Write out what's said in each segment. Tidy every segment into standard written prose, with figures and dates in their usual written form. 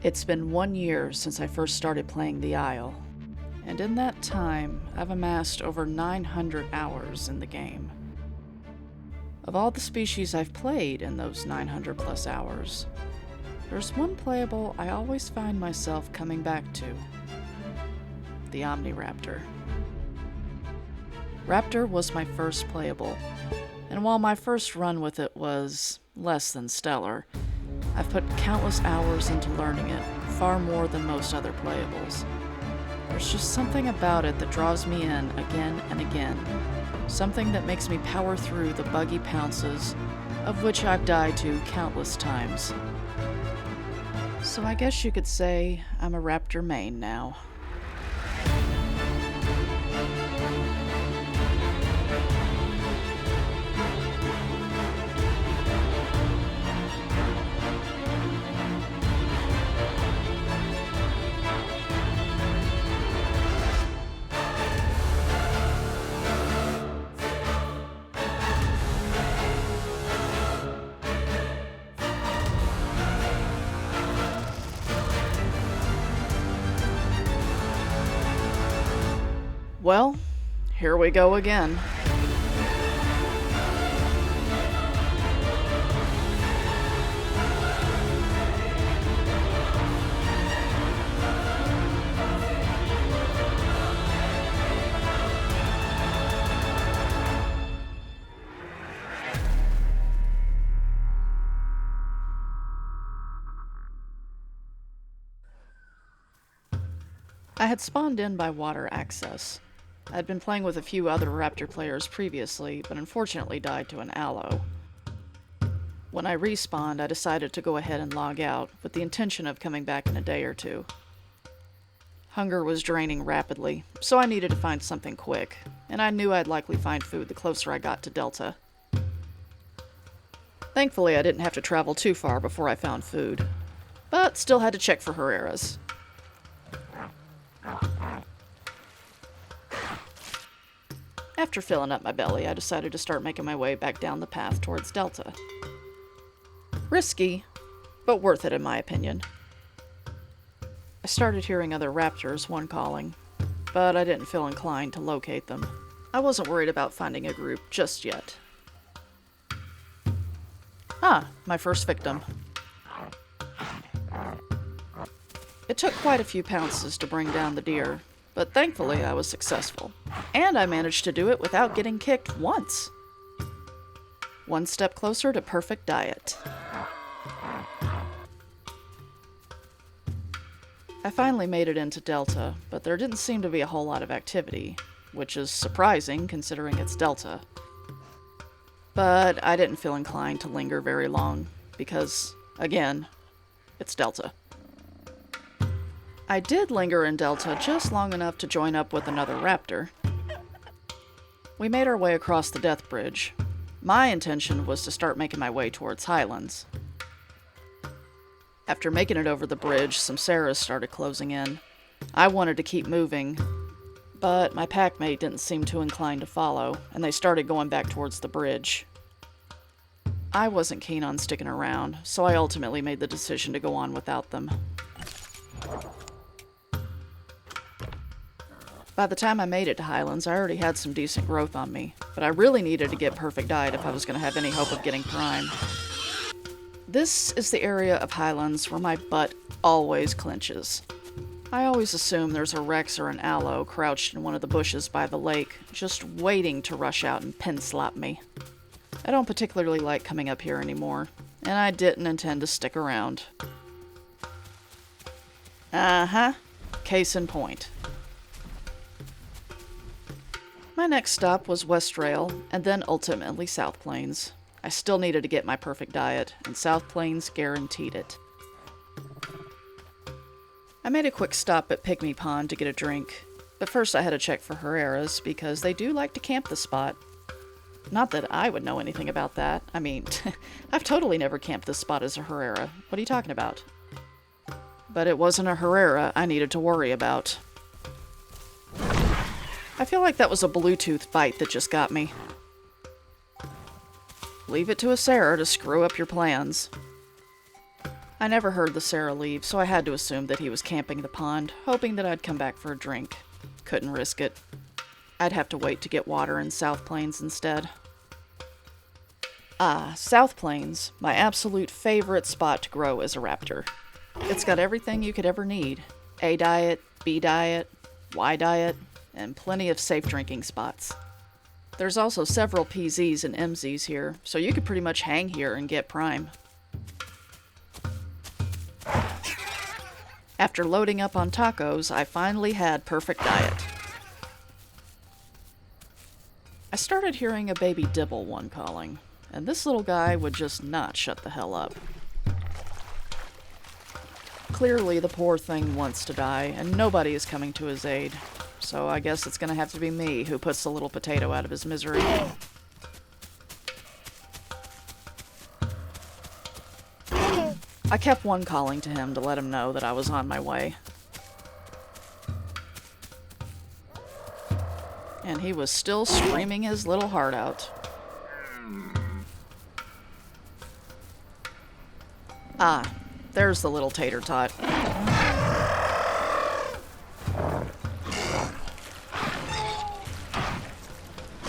It's been 1 year since I first started playing the Isle, and in that time, I've amassed over 900 hours in the game. Of all the species I've played in those 900 plus hours, there's one playable I always find myself coming back to: the Omniraptor. Raptor was my first playable, and while my first run with it was less than stellar, I've put countless hours into learning it, far more than most other playables. There's just something about it that draws me in again and again, something that makes me power through the buggy pounces, of which I've died to countless times. So I guess you could say I'm a Raptor main now. Well, here we go again. I had spawned in by water access. I'd been playing with a few other Raptor players previously, but unfortunately died to an aloe. When I respawned, I decided to go ahead and log out, with the intention of coming back in a day or two. Hunger was draining rapidly, so I needed to find something quick, and I knew I'd likely find food the closer I got to Delta. Thankfully, I didn't have to travel too far before I found food, but still had to check for Herreras. After filling up my belly, I decided to start making my way back down the path towards Delta. Risky, but worth it in my opinion. I started hearing other raptors one calling, but I didn't feel inclined to locate them. I wasn't worried about finding a group just yet. My first victim. It took quite a few pounces to bring down the deer, but thankfully I was successful, and I managed to do it without getting kicked once. One step closer to perfect diet. I finally made it into Delta, but there didn't seem to be a whole lot of activity, which is surprising considering it's Delta. But I didn't feel inclined to linger very long, because, again, it's Delta. I did linger in Delta just long enough to join up with another raptor. We made our way across the Death Bridge. My intention was to start making my way towards Highlands. After making it over the bridge, some Sarahs started closing in. I wanted to keep moving, but my packmate didn't seem too inclined to follow, and they started going back towards the bridge. I wasn't keen on sticking around, so I ultimately made the decision to go on without them. By the time I made it to Highlands, I already had some decent growth on me, but I really needed to get perfect diet if I was going to have any hope of getting prime. This is the area of Highlands where my butt always clenches. I always assume there's a Rex or an aloe crouched in one of the bushes by the lake, just waiting to rush out and pin slap me. I don't particularly like coming up here anymore, and I didn't intend to stick around. Case in point. My next stop was West Rail, and then ultimately South Plains. I still needed to get my perfect diet, and South Plains guaranteed it. I made a quick stop at Pygmy Pond to get a drink, but first I had to check for Herreras, because they do like to camp the spot. Not that I would know anything about that. I mean, I've totally never camped this spot as a Herrera. What are you talking about? But it wasn't a Herrera I needed to worry about. I feel like that was a Bluetooth bite that just got me. Leave it to a Sarah to screw up your plans. I never heard the Sarah leave, so I had to assume that he was camping the pond, hoping that I'd come back for a drink. Couldn't risk it. I'd have to wait to get water in South Plains instead. Ah, South Plains, my absolute favorite spot to grow as a raptor. It's got everything you could ever need. A diet, B diet, Y diet, and plenty of safe drinking spots. There's also several PZs and MZs here, so you could pretty much hang here and get prime. After loading up on tacos, I finally had perfect diet. I started hearing a baby dibble one calling, and this little guy would just not shut the hell up. Clearly the poor thing wants to die, and nobody is coming to his aid, so I guess it's gonna have to be me who puts the little potato out of his misery. I kept one calling to him to let him know that I was on my way. And he was still screaming his little heart out. Ah, there's the little tater tot.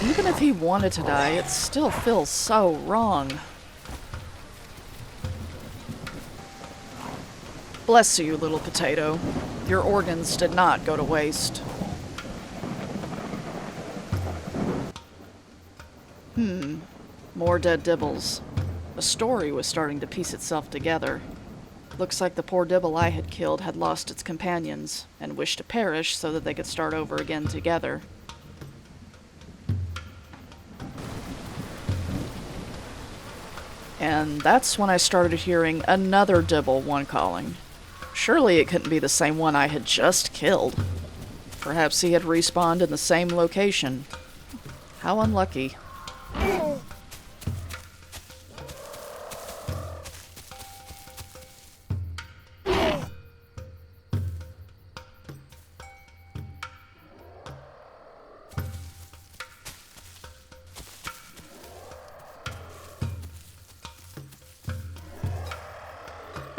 Even if he wanted to die, it still feels so wrong. Bless you, little potato. Your organs did not go to waste. More dead dibbles. A story was starting to piece itself together. Looks like the poor dibble I had killed had lost its companions, and wished to perish so that they could start over again together. And that's when I started hearing another dibble one calling. Surely it couldn't be the same one I had just killed. Perhaps he had respawned in the same location. How unlucky.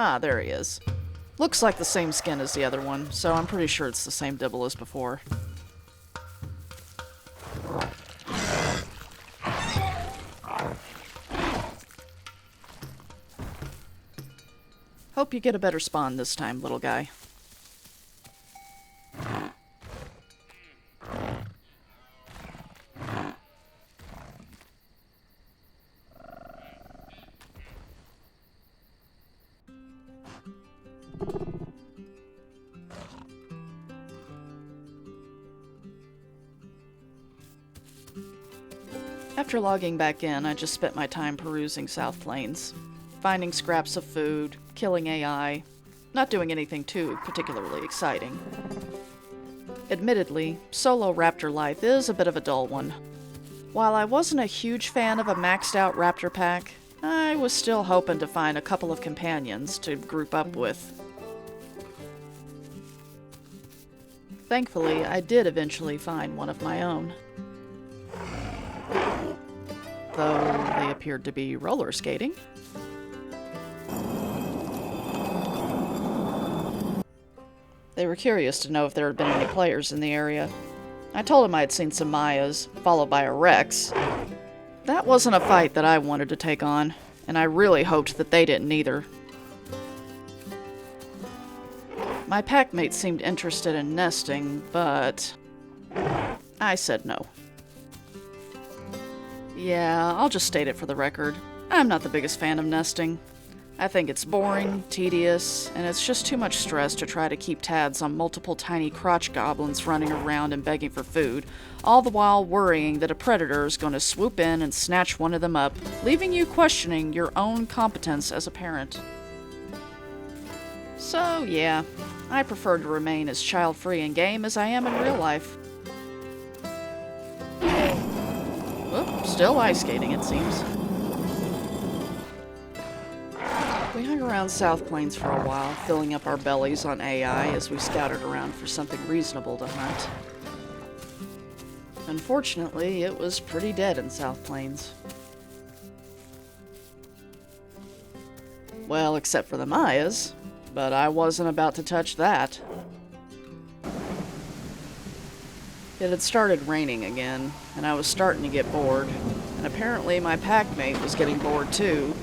Ah, there he is. Looks like the same skin as the other one, so I'm pretty sure it's the same dibble as before. Hope you get a better spawn this time, little guy. After logging back in, I just spent my time perusing South Plains, finding scraps of food, killing AI, not doing anything too particularly exciting. Admittedly, solo raptor life is a bit of a dull one. While I wasn't a huge fan of a maxed out raptor pack, I was still hoping to find a couple of companions to group up with. Thankfully, I did eventually find one of my own. Though they appeared to be roller skating. They were curious to know if there had been any players in the area. I told them I had seen some Mayas, followed by a Rex. That wasn't a fight that I wanted to take on, and I really hoped that they didn't either. My packmates seemed interested in nesting, but I said no. Yeah, I'll just state it for the record. I'm not the biggest fan of nesting. I think it's boring, tedious, and it's just too much stress to try to keep tabs on multiple tiny crotch goblins running around and begging for food, all the while worrying that a predator is going to swoop in and snatch one of them up, leaving you questioning your own competence as a parent. So, yeah, I prefer to remain as child-free in game as I am in real life. Whoop, still ice skating, it seems. We hung around South Plains for a while, filling up our bellies on AI as we scouted around for something reasonable to hunt. Unfortunately, it was pretty dead in South Plains. Well, except for the Mayas, but I wasn't about to touch that. It had started raining again, and I was starting to get bored, and apparently my packmate was getting bored too,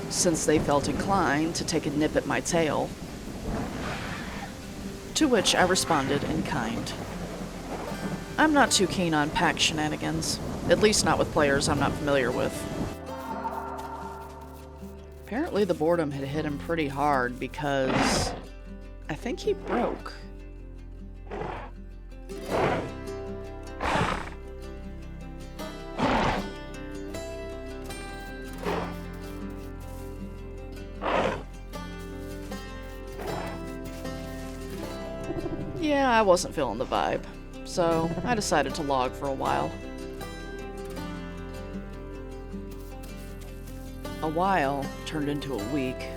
since they felt inclined to take a nip at my tail. To which I responded in kind. I'm not too keen on pack shenanigans, at least not with players I'm not familiar with. Apparently the boredom had hit him pretty hard because I think he broke. Yeah, I wasn't feeling the vibe, so I decided to log for a while. A while turned into a week.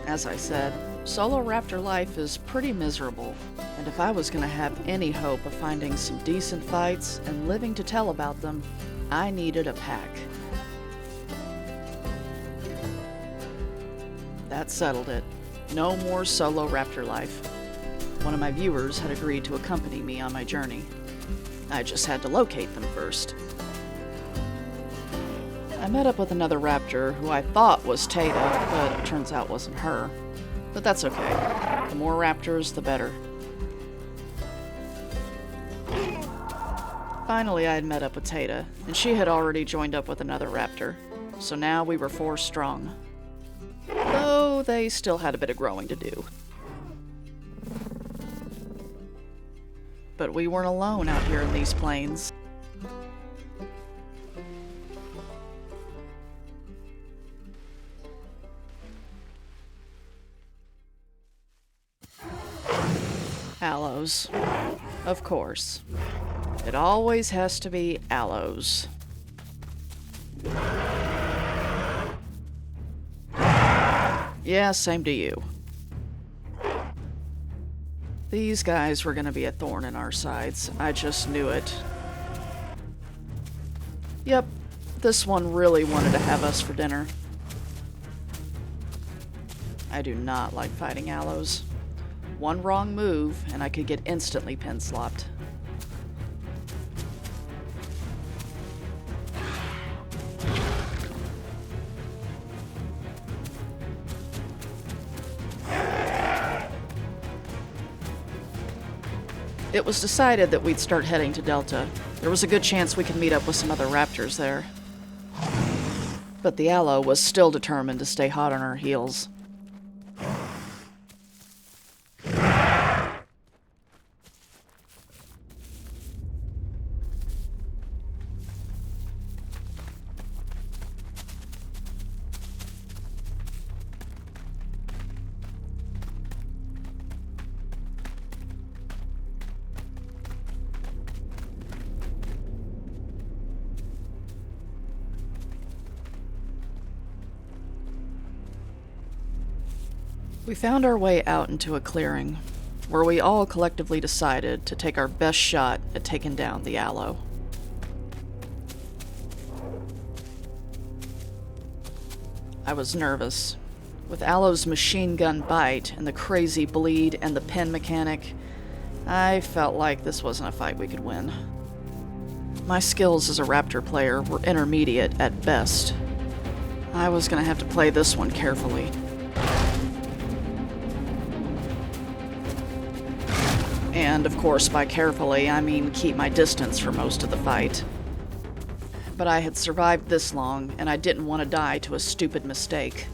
As I said, solo raptor life is pretty miserable, and if I was going to have any hope of finding some decent fights and living to tell about them, I needed a pack. That settled it. No more solo raptor life. One of my viewers had agreed to accompany me on my journey. I just had to locate them first. I met up with another raptor who I thought was Tata, but it turns out wasn't her. But that's okay. The more raptors, the better. Finally, I had met up with Tata, and she had already joined up with another raptor. So now we were 4 strong. Though they still had a bit of growing to do. But we weren't alone out here in these plains. Aloes. Of course. It always has to be aloes. Yeah, same to you. These guys were gonna be a thorn in our sides. I just knew it. Yep, this one really wanted to have us for dinner. I do not like fighting aloes. One wrong move, and I could get instantly pin-slopped. It was decided that we'd start heading to Delta. There was a good chance we could meet up with some other raptors there. But the aloe was still determined to stay hot on her heels. We found our way out into a clearing, where we all collectively decided to take our best shot at taking down the aloe. I was nervous. With Aloe's machine gun bite and the crazy bleed and the pin mechanic, I felt like this wasn't a fight we could win. My skills as a raptor player were intermediate at best. I was gonna have to play this one carefully. And, of course, by carefully, I mean keep my distance for most of the fight. But I had survived this long, and I didn't want to die to a stupid mistake.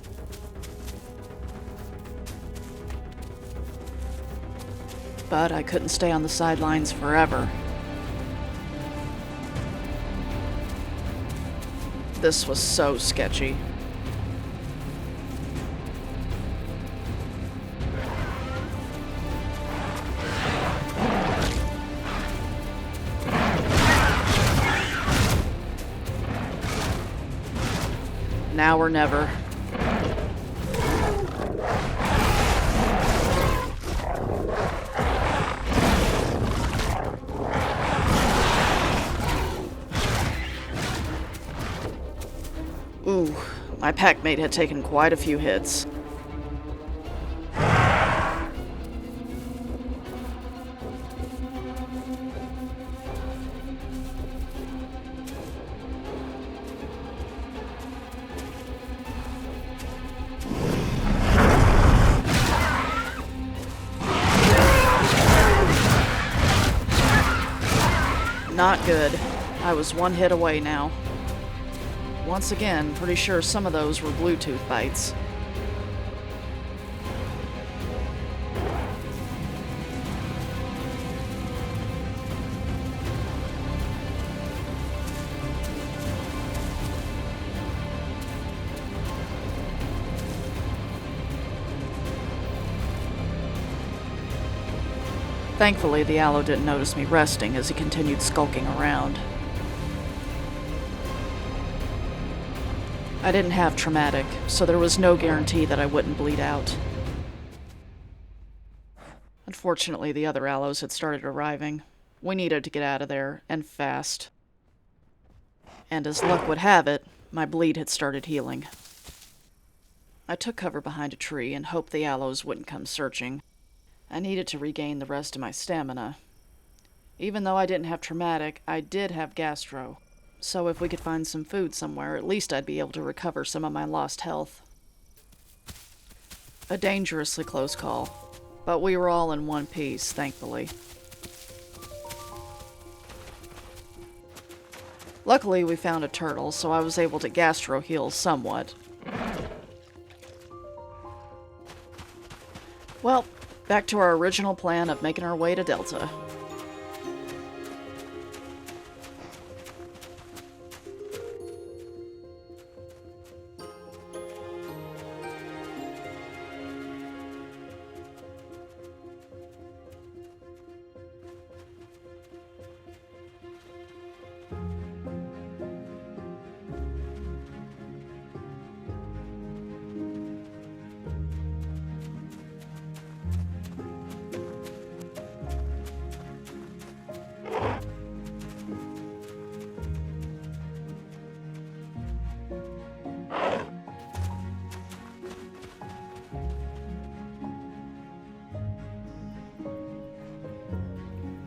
But I couldn't stay on the sidelines forever. This was so sketchy. Now or never. Ooh, my packmate had taken quite a few hits. Not good. I was one hit away now. Once again, pretty sure some of those were Bluetooth bites. Thankfully, the aloe didn't notice me resting as he continued skulking around. I didn't have traumatic, so there was no guarantee that I wouldn't bleed out. Unfortunately, the other aloes had started arriving. We needed to get out of there, and fast. And as luck would have it, my bleed had started healing. I took cover behind a tree and hoped the aloes wouldn't come searching. I needed to regain the rest of my stamina. Even though I didn't have traumatic, I did have gastro. So if we could find some food somewhere, at least I'd be able to recover some of my lost health. A dangerously close call, but we were all in one piece, thankfully. Luckily, we found a turtle, so I was able to gastro heal somewhat. Well, back to our original plan of making our way to Delta.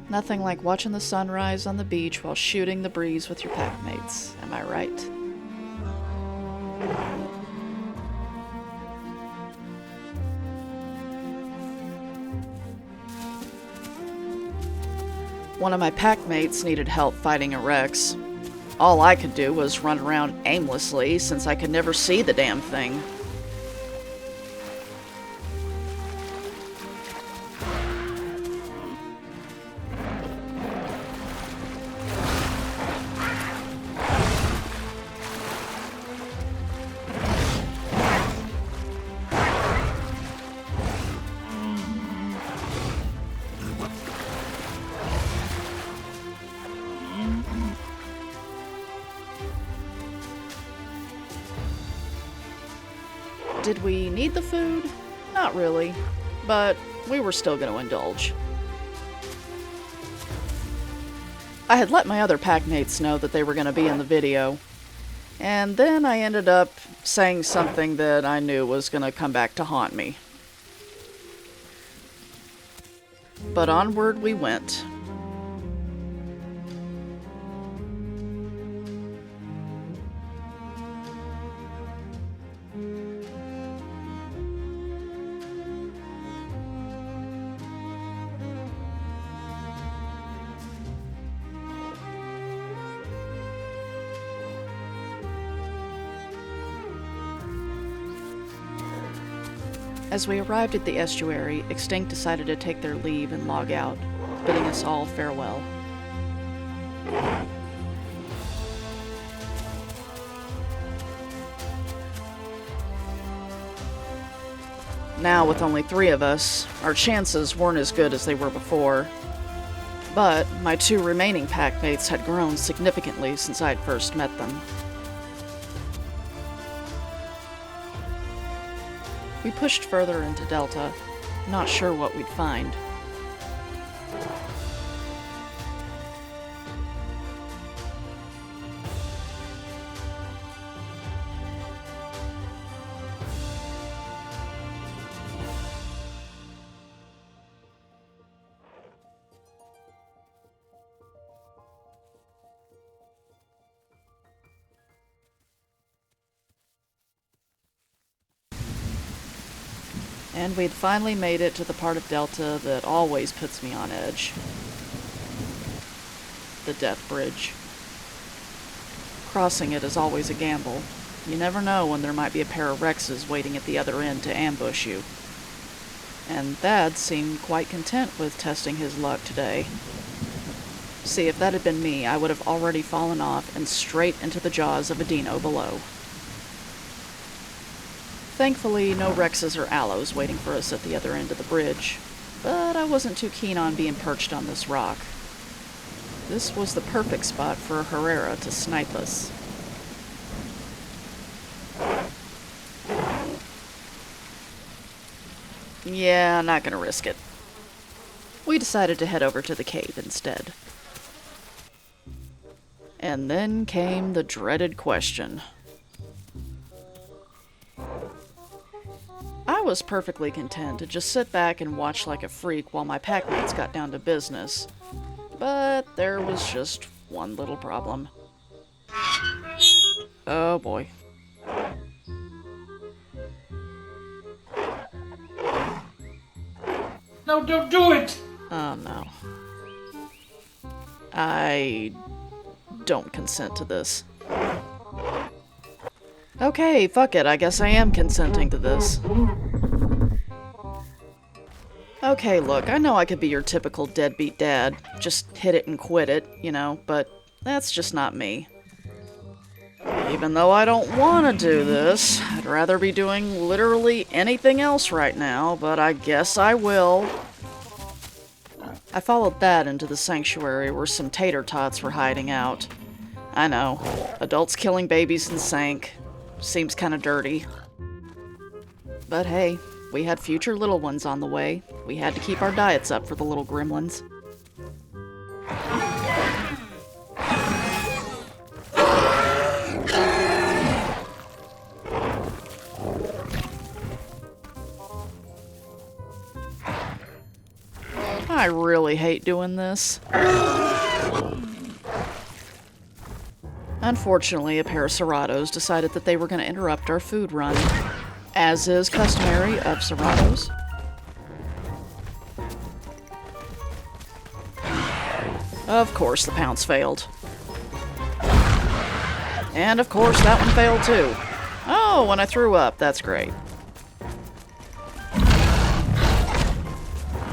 Nothing like watching the sunrise on the beach while shooting the breeze with your pack mates, am I right? One of my pack mates needed help fighting a Rex. All I could do was run around aimlessly since I could never see the damn thing. Did we need the food? Not really, but we were still going to indulge. I had let my other packmates know that they were going to be in the video, and then I ended up saying something that I knew was going to come back to haunt me. But onward we went. As we arrived at the estuary, Extinct decided to take their leave and log out, bidding us all farewell. Now, with only 3 of us, our chances weren't as good as they were before. But my 2 remaining packmates had grown significantly since I'd first met them. We pushed further into Delta, not sure what we'd find. And we'd finally made it to the part of Delta that always puts me on edge. The the death bridge. Crossing it is always a gamble. You never know when there might be a pair of Rexes waiting at the other end to ambush you. And Thad seemed quite content with testing his luck today. See, if that had been me, I would have already fallen off and straight into the jaws of a dino below. Thankfully, no Rexes or Allos waiting for us at the other end of the bridge, but I wasn't too keen on being perched on this rock. This was the perfect spot for a Herrera to snipe us. Yeah, not gonna risk it. We decided to head over to the cave instead. And then came the dreaded question. I was perfectly content to just sit back and watch like a freak while my packmates got down to business. But there was just one little problem. Oh boy. No, don't do it! Oh no. I don't consent to this. Okay, fuck it, I guess I am consenting to this. Okay, look, I know I could be your typical deadbeat dad. Just hit it and quit it, you know, but that's just not me. Even though I don't want to do this, I'd rather be doing literally anything else right now, but I guess I will. I followed Thad into the sanctuary where some tater tots were hiding out. I know, adults killing babies in Sank. Seems kinda dirty. But hey, we had future little ones on the way. We had to keep our diets up for the little gremlins. I really hate doing this. Unfortunately, a pair of Serratos decided that they were going to interrupt our food run, as is customary of Serratos. Of course, the pounce failed. And of course, that one failed too. Oh, when I threw up, that's great.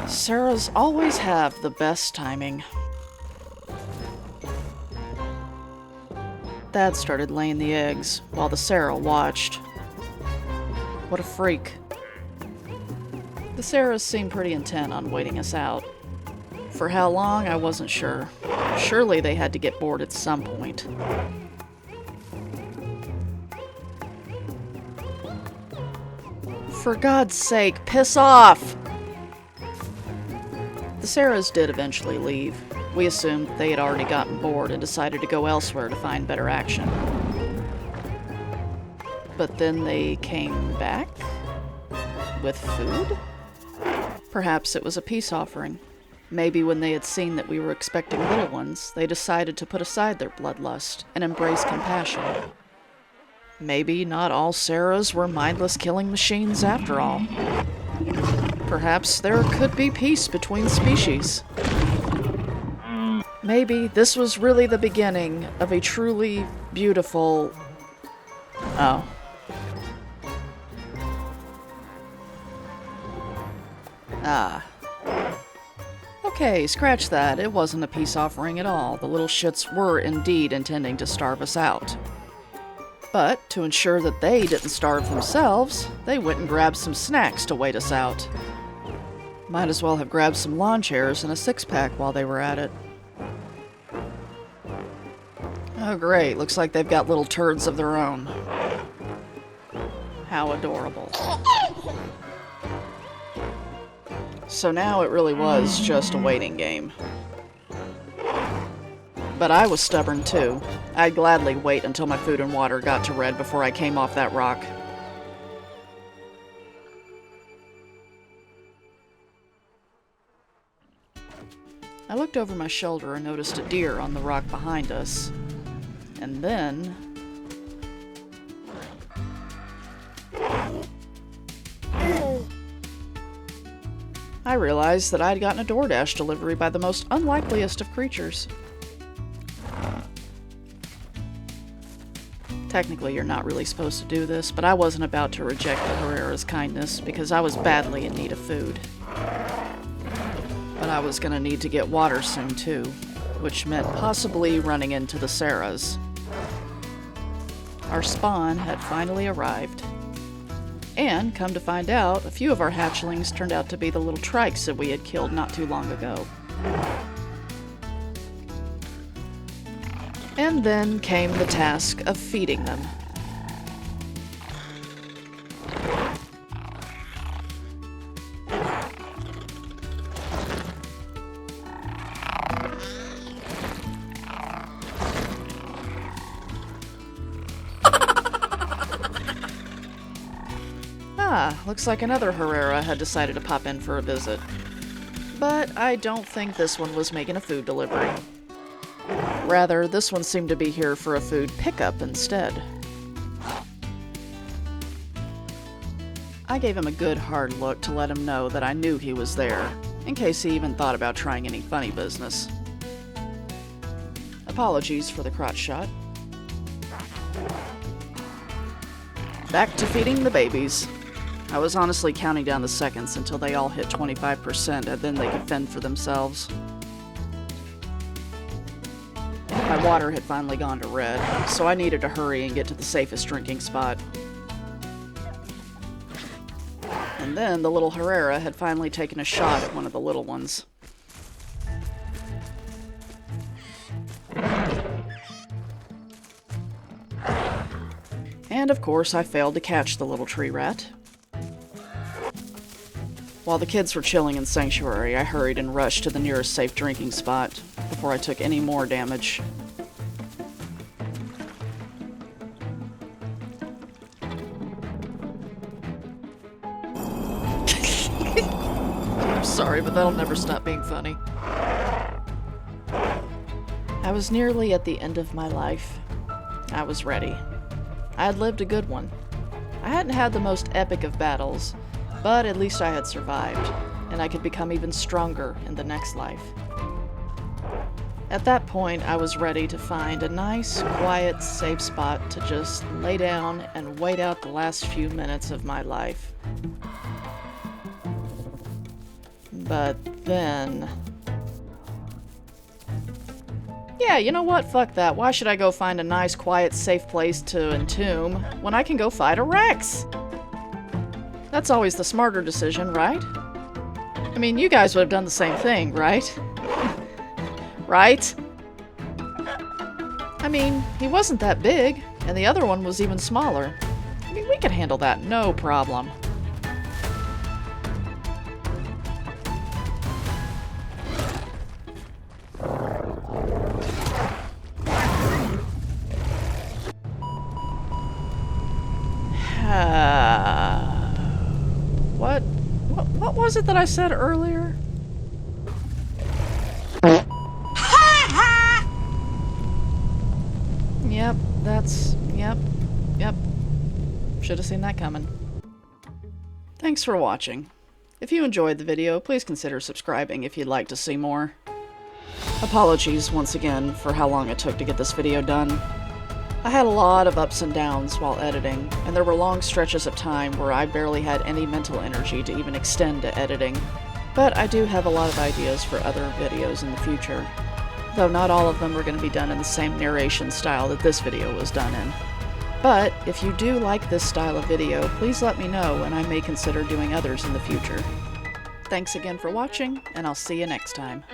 Serras always have the best timing. Thad started laying the eggs, while the Serra watched. What a freak. The Serras seemed pretty intent on waiting us out. For how long, I wasn't sure. Surely they had to get bored at some point. For God's sake, piss off! The Serras did eventually leave. We assumed they had already gotten bored and decided to go elsewhere to find better action. But then they came back? With food? Perhaps it was a peace offering. Maybe when they had seen that we were expecting little ones, they decided to put aside their bloodlust and embrace compassion. Maybe not all Serras were mindless killing machines after all. Perhaps there could be peace between species. Maybe this was really the beginning of a truly beautiful... Oh. Ah. Okay, scratch that. It wasn't a peace offering at all. The little shits were indeed intending to starve us out. But, to ensure that they didn't starve themselves, they went and grabbed some snacks to wait us out. Might as well have grabbed some lawn chairs and a six-pack while they were at it. Oh great, looks like they've got little turds of their own. How adorable. So now it really was just a waiting game. But I was stubborn too. I'd gladly wait until my food and water got to red before I came off that rock. I looked over my shoulder and noticed a deer on the rock behind us. And then... I realized that I'd gotten a DoorDash delivery by the most unlikeliest of creatures. Technically, you're not really supposed to do this, but I wasn't about to reject the Herrera's kindness because I was badly in need of food. But I was gonna need to get water soon too, which meant possibly running into the Sarahs. Our spawn had finally arrived. And, come to find out, a few of our hatchlings turned out to be the little trikes that we had killed not too long ago. And then came the task of feeding them. Looks like another Herrera had decided to pop in for a visit. But I don't think this one was making a food delivery. Rather, this one seemed to be here for a food pickup instead. I gave him a good hard look to let him know that I knew he was there, in case he even thought about trying any funny business. Apologies for the crotch shot. Back to feeding the babies. I was honestly counting down the seconds until they all hit 25% and then they could fend for themselves. My water had finally gone to red, so I needed to hurry and get to the safest drinking spot. And then the little Herrera had finally taken a shot at one of the little ones. And of course I failed to catch the little tree rat. While the kids were chilling in Sanctuary, I hurried and rushed to the nearest safe drinking spot before I took any more damage. I'm sorry, but that'll never stop being funny. I was nearly at the end of my life. I was ready. I had lived a good one. I hadn't had the most epic of battles, but at least I had survived, and I could become even stronger in the next life. At that point, I was ready to find a nice, quiet, safe spot to just lay down and wait out the last few minutes of my life. But then... Yeah, you know what? Fuck that. Why should I go find a nice, quiet, safe place to entomb when I can go fight a Rex? That's always the smarter decision, right? I mean, you guys would have done the same thing, right? Right? I mean, he wasn't that big, and the other one was even smaller. I mean, we could handle that, no problem. What was it that I said earlier? Yep. Should have seen that coming. Thanks for watching. If you enjoyed the video, please consider subscribing if you'd like to see more. Apologies once again for how long it took to get this video done. I had a lot of ups and downs while editing, and there were long stretches of time where I barely had any mental energy to even extend to editing. But I do have a lot of ideas for other videos in the future, though not all of them are going to be done in the same narration style that this video was done in. But if you do like this style of video, please let me know and I may consider doing others in the future. Thanks again for watching, and I'll see you next time.